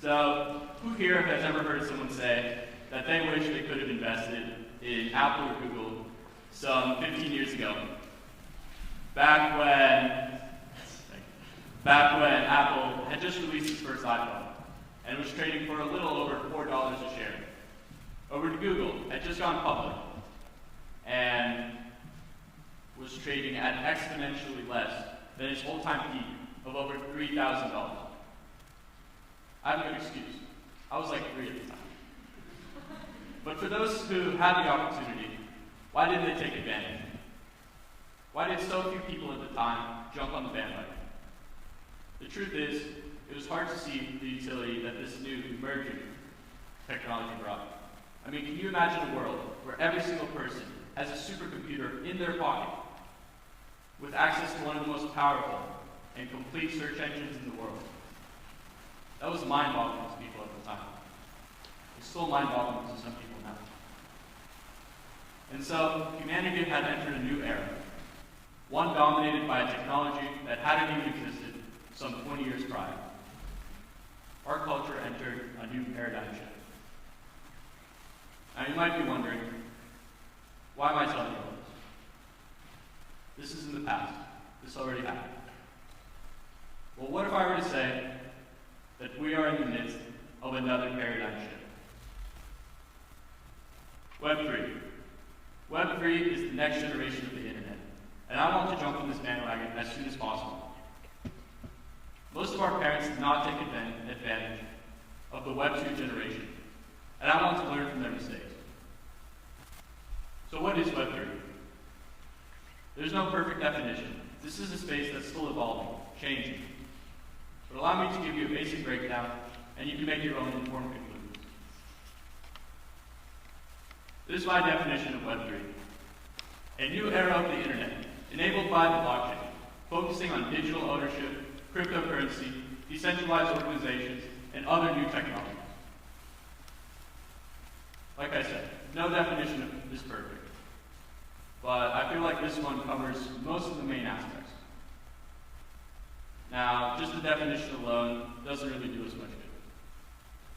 So, who here has ever heard someone say that they wish they could have invested in Apple or Google some 15 years ago? Back when Apple had just released its first iPhone, and it was trading for a little over $4 a share. Over to Google, had just gone public, and was trading at exponentially less than its all-time peak of over $3,000. I have a good excuse. I was like 3 at the time. But for those who had the opportunity, why didn't they take advantage? Why did so few people at the time jump on the bandwagon? The truth is, it was hard to see the utility that this new emerging technology brought. I mean, can you imagine a world where every single person has a supercomputer in their pocket with access to one of the most powerful and complete search engines in the world? That was mind-boggling to people at the time. It's still mind-boggling to some people now. And so, humanity had entered a new era, one dominated by a technology that hadn't even existed some 20 years prior. Our culture entered a new paradigm shift. Now, you might be wondering, why am I telling you all this? This is in the past. This already happened. Well, what if I were to say that we are in the midst of another paradigm shift? Web 3. Web 3 is the next generation of the internet, and I want to jump on this bandwagon as soon as possible. Most of our parents did not take advantage of the Web 2 generation, and I want to learn from their mistakes. So what is Web 3? There's no perfect definition. This is a space that's still evolving, changing. But allow me to give you a basic breakdown, and you can make your own informed conclusions. This is my definition of Web 3. A new era of the internet, enabled by the blockchain, focusing on digital ownership, cryptocurrency, decentralized organizations, and other new technologies. Like I said, no definition is perfect, but I feel like this one covers most of the main aspects. Now, just the definition alone doesn't really do us much good.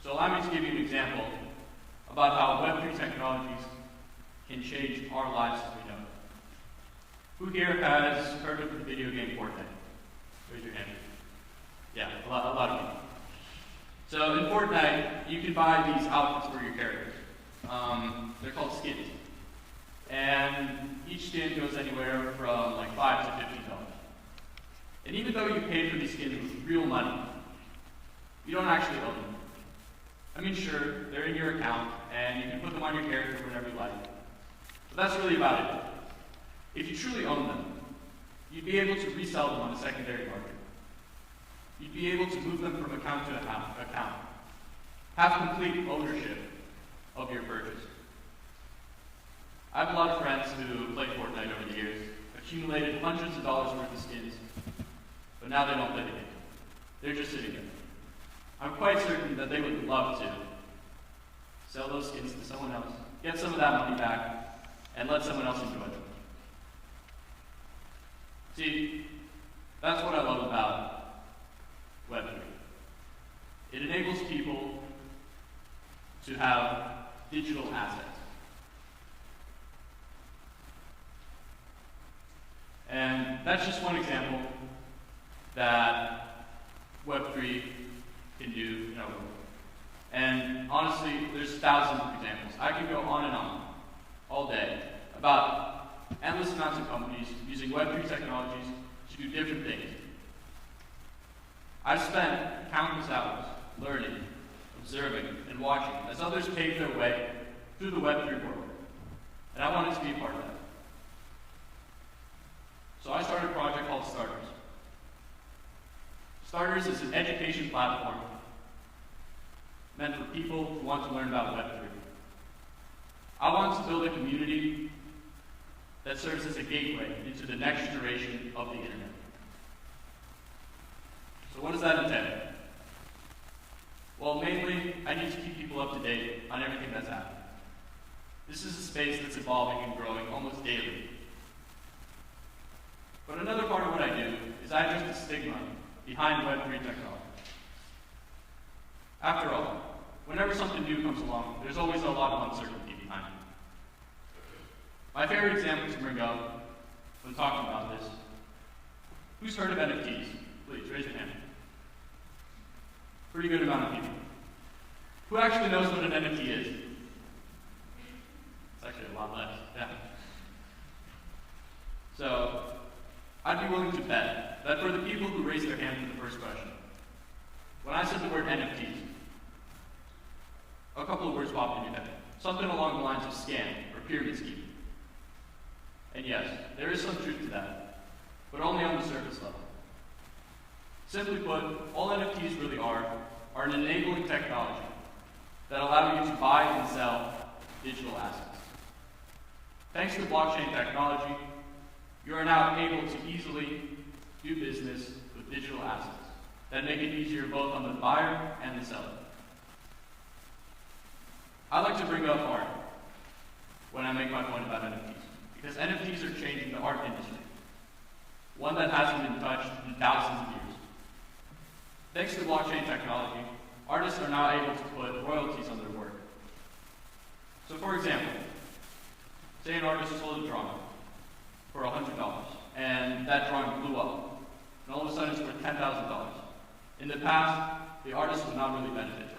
So allow me to give you an example about how Web3 technologies can change our lives as we know it. Who here has heard of the video game Fortnite? Raise your hand. Yeah, a lot of people. So in Fortnite, you can buy these outfits for your characters. They're called skins. And each skin goes anywhere from like $5 to $15. And even though you pay for these skins with real money, you don't actually own them. I mean, sure, they're in your account, and you can put them on your character whenever you like. But that's really about it. If you truly own them, you'd be able to resell them on the secondary market. You'd be able to move them from account to account. Have complete ownership of your purchase. I have a lot of friends who played Fortnite over the years, accumulated hundreds of dollars worth of skins, but now they don't play the game. They're just sitting there. I'm quite certain that they would love to sell those skins to someone else, get some of that money back, and let someone else enjoy them. See, that's what I love about Web3. It enables people to have digital assets. And that's just one example that Web3 can do in our world. And honestly, there's thousands of examples. I could go on and on all day about endless amounts of companies using Web3 technologies to do different things. I've spent countless hours learning, observing, and watching as others pave their way through the Web3 world. And I wanted to be a part of that. So I started a project called Starters. Starters is an education platform meant for people who want to learn about Web3. I want to build a community that serves as a gateway into the next generation of the internet. So what does that entail? Well, mainly, I need to keep people up to date on everything that's happening. This is a space that's evolving and growing almost daily. But another part of what I do is I address the stigma behind Web3 technology. After all, whenever something new comes along, there's always a lot of uncertainty behind it. My favorite example to bring up when talking about this, who's heard of NFTs? Please, raise your hand. Pretty good amount of people. Who actually knows what an NFT is? It's actually a lot less, yeah. So, I'd be willing to bet that for the people who raised their hand for the first question, when I said the word NFTs, a couple of words popped in your head. Something along the lines of scam or pyramid scheme. And yes, there is some truth to that, but only on the surface level. Simply put, all NFTs really are an enabling technology that allow you to buy and sell digital assets. Thanks to blockchain technology, you are now able to easily do business with digital assets that make it easier both on the buyer and the seller. I like to bring up art when I make my point about NFTs, because NFTs are changing the art industry, one that hasn't been touched in thousands of years. Thanks to blockchain technology, artists are now able to put royalties on their work. So for example, say an artist sold a drawing for $100, and that drawing blew up, and all of a sudden it's worth $10,000. In the past, the artist would not really benefit from it.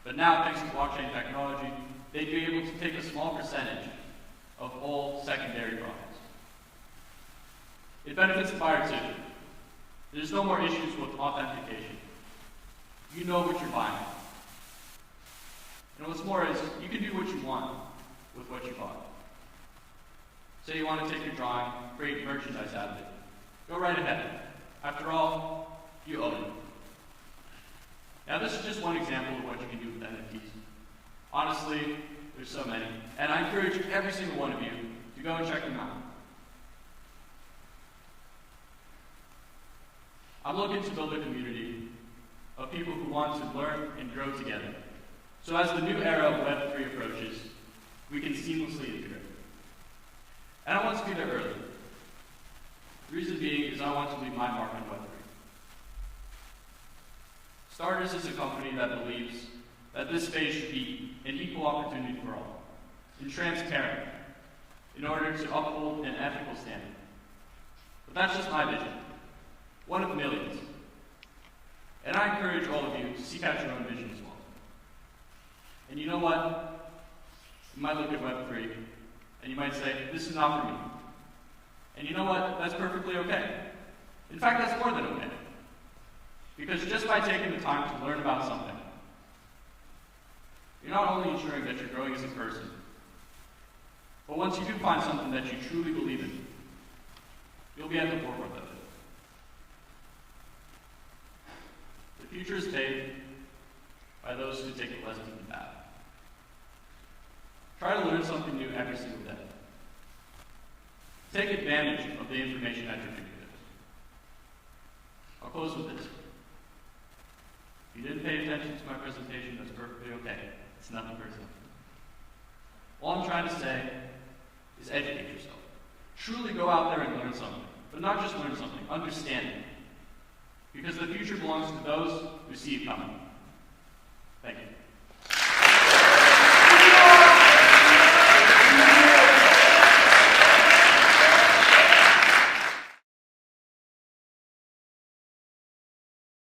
But now, thanks to blockchain technology, they'd be able to take a small percentage of all secondary profits. It benefits the buyer too. There's no more issues with authentication. You know what you're buying. And what's more is, you can do what you want with what you bought. Say you want to take your drawing, create merchandise out of it. Go right ahead. After all, you own it. Now this is just one example of what you can do with NFTs. Honestly, there's so many. And I encourage every single one of you to go and check them out. I'm looking to build a community of people who want to learn and grow together. So as the new era of Web3 approaches, we can seamlessly integrate. And I want to be there early. The reason being is I want to leave my mark on Web3. Starters is a company that believes that this space should be an equal opportunity for all, and transparent, in order to uphold an ethical standard. But that's just my vision, one of millions. And I encourage all of you to seek out your own vision as well. And you know what? You might look at Web3, and you might say, this is not for me. And you know what? That's perfectly okay. In fact, that's more than okay. Because just by taking the time to learn about something, you're not only ensuring that you're growing as a person, but once you do find something that you truly believe in, you'll be at the forefront of it. The future is paved by those who take a less deep path. Try to learn something new every single day. Take advantage of the information at your fingertips. I'll close with this. If you didn't pay attention to my presentation, that's perfectly okay. It's nothing personal. All I'm trying to say is educate yourself. Truly go out there and learn something. But not just learn something, understand it. Because the future belongs to those who see it coming. Thank you.